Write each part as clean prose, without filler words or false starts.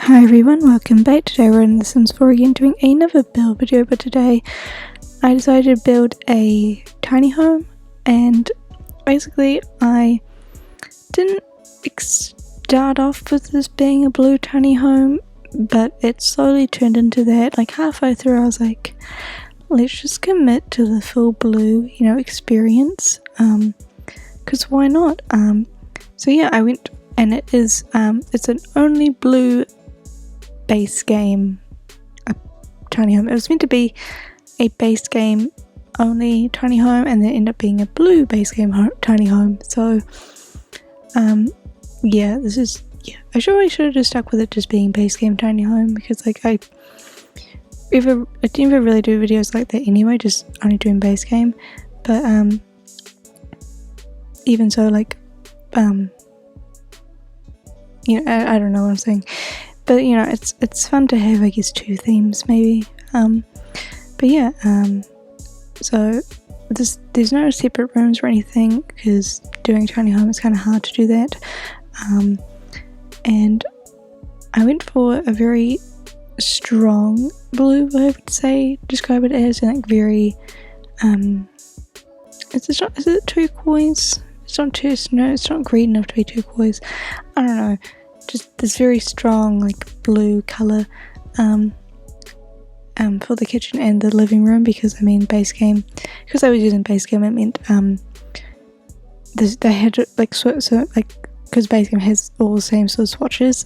Hi everyone, welcome back. Today we're in The Sims 4 again doing another build video, but today I decided to build a tiny home, and basically I didn't start off with this being a blue tiny home, but it slowly turned into that. Like halfway through I was like, let's just commit to the full blue, experience, because why not? So yeah, I went, and it is, it's an only blue base game tiny home. It was meant to be a base game only tiny home, and then end up being a blue base game tiny home. So yeah, I should have just stuck with it just being base game tiny home, because like I didn't ever really do videos like that anyway, just only doing base game. But even so, like I don't know what I'm saying. But it's fun to have, I guess, two themes maybe. But yeah, so there's no separate rooms or anything, because doing tiny home is kind of hard to do that. And I went for a very strong blue, I would say, describe it as, and like very is it turquoise? It's not green enough to be turquoise. I don't know. Just this very strong like blue colour for the kitchen and the living room, because base game, because I was using base game, it meant they had like because base game has all the same sort of swatches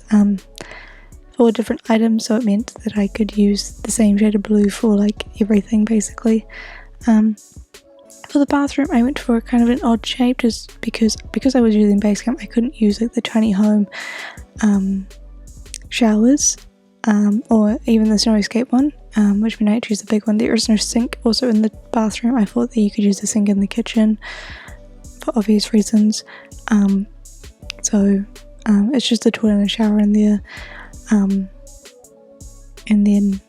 for different items, so it meant that I could use the same shade of blue for like everything basically. For the bathroom, I went for kind of an odd shape, just because I was using base game, I couldn't use like the tiny home showers, or even the snow escape one, which meant I had to use the big one. There is no sink also in the bathroom. I thought that you could use the sink in the kitchen for obvious reasons. So it's just a toilet and a shower in there, and then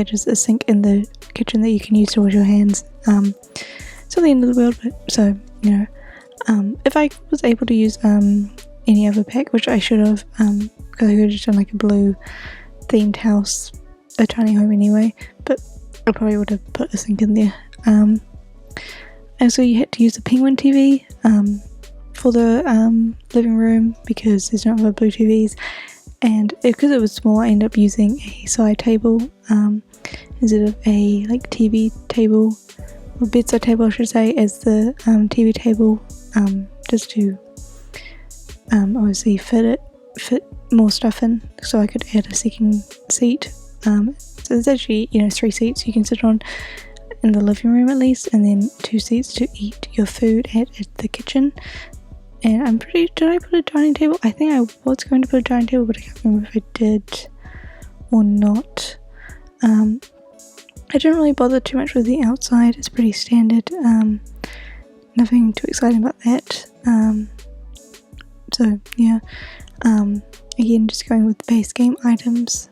just a sink in the kitchen that you can use to wash your hands. It's not the end of the world, but so if I was able to use any other pack, which I should have, because I could have just done like a blue themed house, a tiny home anyway, but I probably would have put a sink in there. And so you had to use the Penguin TV for the living room, because there's no other blue TVs, and because it was small, I ended up using a side table instead of a like TV table, or bedside table I should say, as the TV table, just to obviously fit more stuff in, so I could add a second seat. So there's actually 3 seats you can sit on in the living room at least, and then 2 seats to eat your food at the kitchen. And did I put a dining table? I think I was going to put a dining table, but I can't remember if I did or not. I don't really bother too much with the outside. It's pretty standard. Nothing too exciting about that. So yeah, again, just going with the base game items.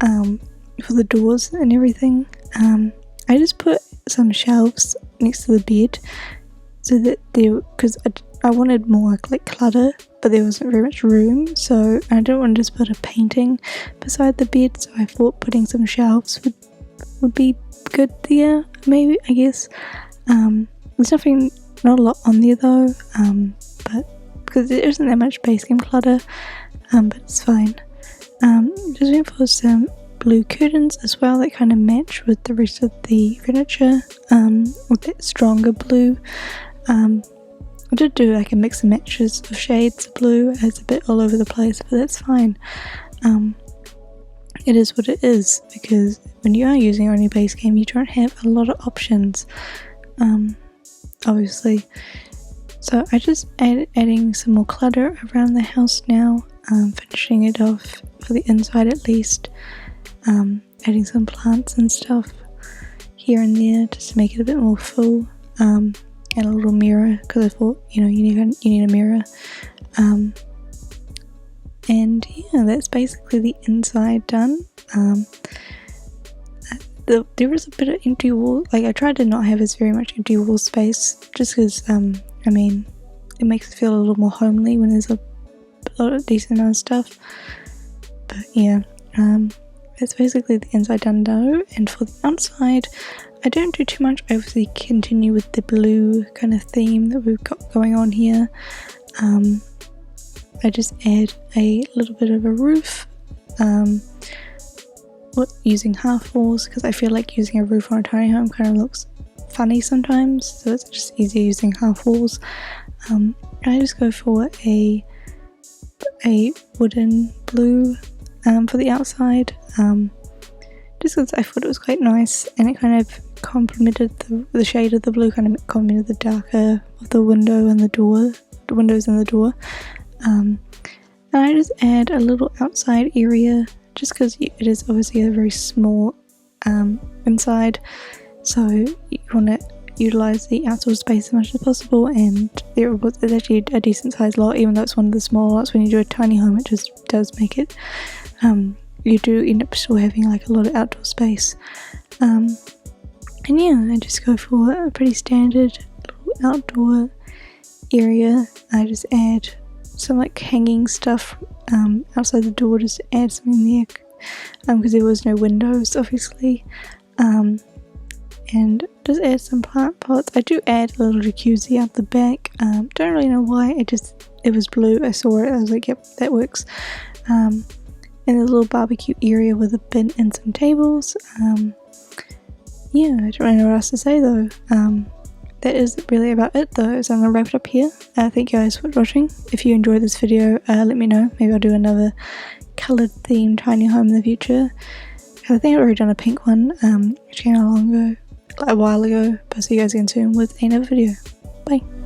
For the doors and everything, I just put some shelves next to the bed, so that because I wanted more like clutter, but there wasn't very much room, so I didn't want to just put a painting beside the bed, so I thought putting some shelves would be good there, maybe, I guess. There's not a lot on there though, but because there isn't that much base game clutter, but it's fine. Just went for some blue curtains as well that kind of match with the rest of the furniture, with that stronger blue. I did do like a mix and matches of shades of blue. It's a bit all over the place, but that's fine. It is what it is, because when you are using only base game, you don't have a lot of options, obviously. So I just adding some more clutter around the house now, finishing it off for the inside at least, adding some plants and stuff here and there just to make it a bit more full, and a little mirror, because I thought you need a mirror, and yeah, that's basically the inside done. There is a bit of empty wall. Like I tried to not have as very much empty wall space, just because it makes it feel a little more homely when there's a decent amount of stuff. but yeah, that's basically the inside done though. And for the outside, I don't do too much. I obviously continue with the blue kind of theme that we've got going on here. I just add a little bit of a roof, using half walls, because I feel like using a roof on a tiny home kind of looks funny sometimes, so it's just easier using half walls. I just go for a wooden blue for the outside, just because I thought it was quite nice, and it kind of complemented the shade of the blue, kind of complemented the darker of the window and the door, the windows and the door. And I just add a little outside area, just because it is obviously a very small inside, so you want to utilize the outdoor space as much as possible. And it's actually a decent sized lot, even though it's one of the smaller lots. When you do a tiny home, it just does make it, you do end up still having like a lot of outdoor space. And yeah, I just go for a pretty standard little outdoor area. I just add some like hanging stuff outside the door, just to add something there, because there was no windows obviously, and just add some plant pots. I do add a little jacuzzi out the back. Don't really know why, it was blue, I saw it, I was like, yep, that works. And a little barbecue area with a bin and some tables. Yeah, I don't really know what else to say though. That is really about it though, so I'm going to wrap it up here. Thank you guys for watching. If you enjoyed this video, let me know. Maybe I'll do another coloured themed tiny home in the future. I think I've already done a pink one, which came a while ago, but I'll see you guys again soon with another video. Bye.